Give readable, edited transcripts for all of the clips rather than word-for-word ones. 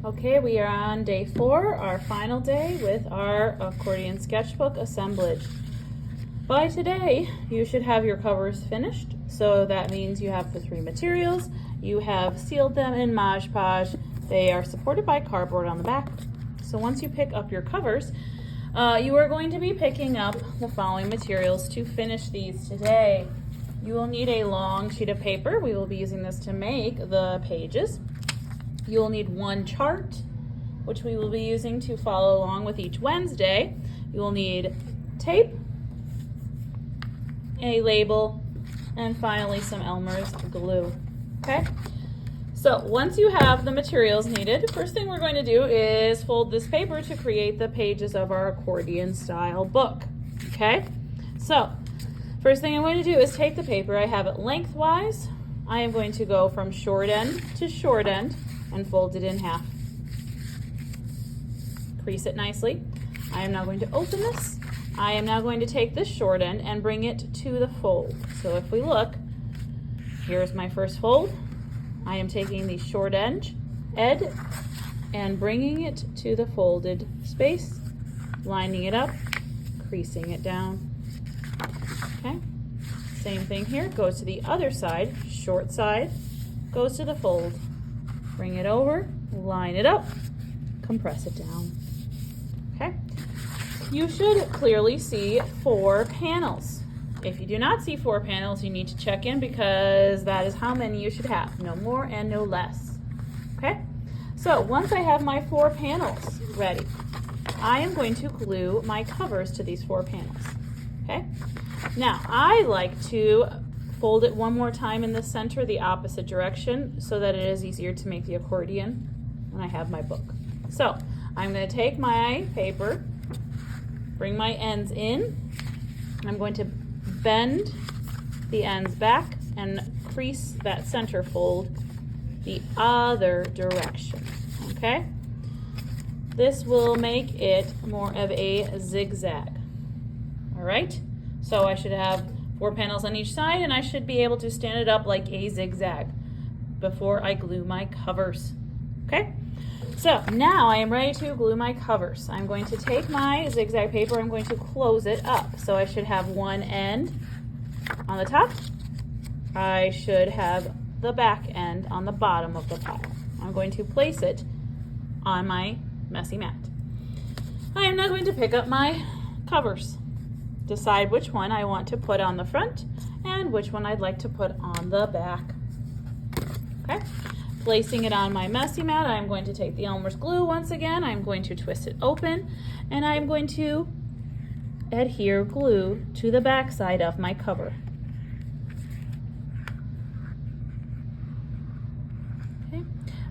Okay, we are on day 4, our final day with our accordion sketchbook assemblage. By today, you should have your covers finished. So that means you have the 3 materials, you have sealed them in Mod Podge. They are supported by cardboard on the back. So once you pick up your covers, you are going to be picking up the following materials to finish these today. You will need a long sheet of paper. We will be using this to make the pages. You will need 1 chart, which we will be using to follow along with each Wednesday. You will need tape, a label, and finally some Elmer's glue. Okay? So once you have the materials needed, first thing we're going to do is fold this paper to create the pages of our accordion style book. Okay? So first thing I'm going to do is take the paper. I have it lengthwise. I am going to go from short end to short end and fold it in half. Crease it nicely. I am now going to open this. I am now going to take this short end and bring it to the fold. So if we look, here's my first fold. I am taking the short edge and bringing it to the folded space, lining it up, creasing it down. Okay, same thing here. Go to the other side, short side, goes to the fold. Bring it over, line it up, compress it down. Okay? You should clearly see 4 panels. If you do not see 4 panels, you need to check in because that is how many you should have. No more and no less. Okay? So once I have my 4 panels ready, I am going to glue my covers to these 4 panels. Okay? Now, I like to fold it one more time in the center, the opposite direction, so that it is easier to make the accordion when I have my book. So I'm going to take my paper, bring my ends in. I'm going to bend the ends back and crease that center fold the other direction. Okay? This will make it more of a zigzag. All right? So I should have 4 panels on each side, and I should be able to stand it up like a zigzag before I glue my covers. Okay? So now I am ready to glue my covers. I'm going to take my zigzag paper, I'm going to close it up. So I should have one end on the top. I should have the back end on the bottom of the pile. I'm going to place it on my messy mat. I am now going to pick up my covers. Decide which one I want to put on the front and which one I'd like to put on the back. Okay, placing it on my messy mat, I'm going to take the Elmer's glue once again. I'm going to twist it open and I'm going to adhere glue to the back side of my cover. Okay.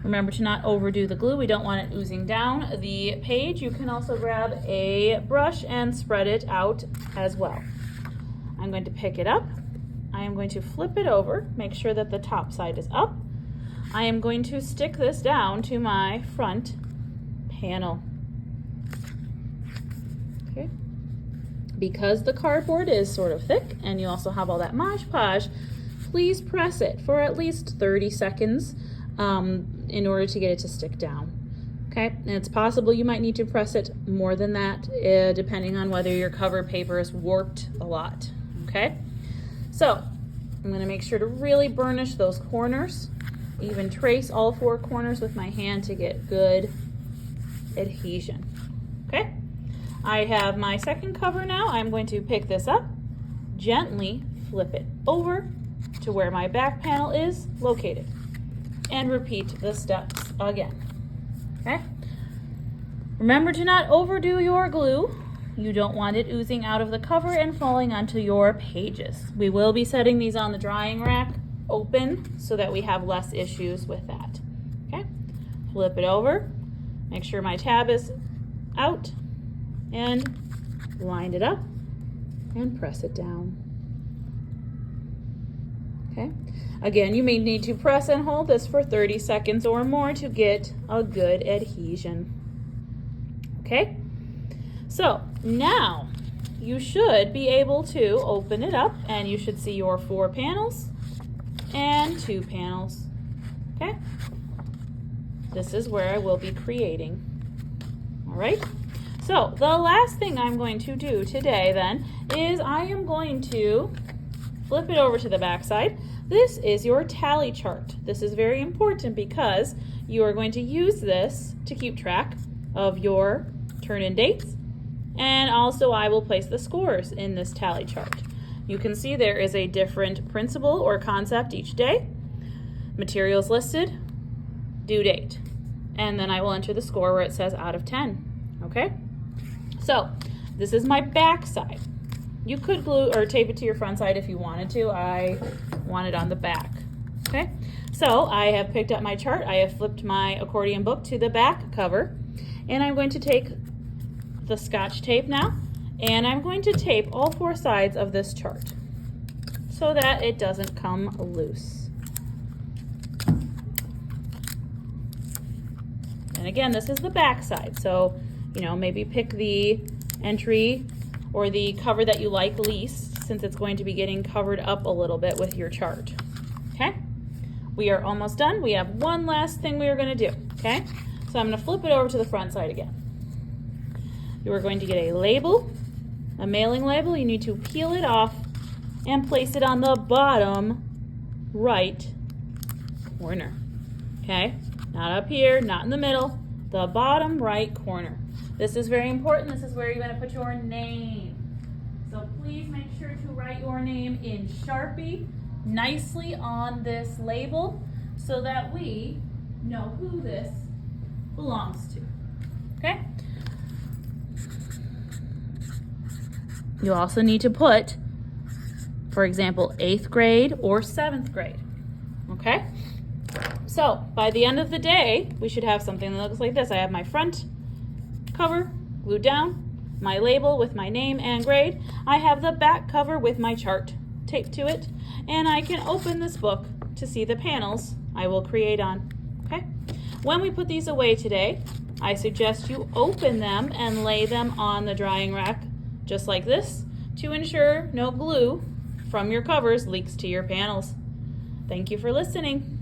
Remember to not overdo the glue. We don't want it oozing down the page. You can also grab a brush and spread it out as well. I'm going to pick it up. I am going to flip it over, make sure that the top side is up. I am going to stick this down to my front panel. Okay. Because the cardboard is sort of thick and you also have all that Mod Podge, please press it for at least 30 seconds in order to get it to stick down. Okay, and it's possible you might need to press it more than that depending on whether your cover paper is warped a lot. Okay, so I'm going to make sure to really burnish those corners, even trace all 4 corners with my hand to get good adhesion. Okay, I have my second cover now. I'm going to pick this up, gently flip it over to where my back panel is located, and repeat the steps again. Okay? Remember to not overdo your glue. You don't want it oozing out of the cover and falling onto your pages. We will be setting these on the drying rack open so that we have less issues with that. Okay? Flip it over. Make sure my tab is out and line it up and press it down. Okay? Again, you may need to press and hold this for 30 seconds or more to get a good adhesion. Okay? So now you should be able to open it up and you should see your 4 panels and 2 panels. Okay? this is where I will be creating. All right? So the last thing I'm going to do today then is I am going to flip it over to the back side. This is your tally chart. This is very important because you are going to use this to keep track of your turn-in dates, and also I will place the scores in this tally chart. You can see there is a different principle or concept each day, materials listed, due date, and then I will enter the score where it says out of 10, okay? So this is my back side. You could glue or tape it to your front side if you wanted to. I want it on the back, okay? So I have picked up my chart. I have flipped my accordion book to the back cover, and I'm going to take the Scotch tape now, and I'm going to tape all 4 sides of this chart so that it doesn't come loose. And again, this is the back side, so maybe pick the entry or the cover that you like least, since it's going to be getting covered up a little bit with your chart. Okay, we are almost done. We have one last thing we are going to do. Okay, so I'm going to flip it over to the front side again. You are going to get a label, a mailing label. You need to peel it off and place it on the bottom right corner. Okay, not up here, not in the middle, the bottom right corner. This is very important. This is where you're going to put your name. So please make sure to write your name in Sharpie nicely on this label so that we know who this belongs to. Okay? You also need to put, for example, 8th grade or 7th grade. Okay? So by the end of the day, we should have something that looks like this. I have my front cover glued down, my label with my name and grade. I have the back cover with my chart taped to it, and I can open this book to see the panels I will create on. Okay? When we put these away today, I suggest you open them and lay them on the drying rack just like this to ensure no glue from your covers leaks to your panels. Thank you for listening.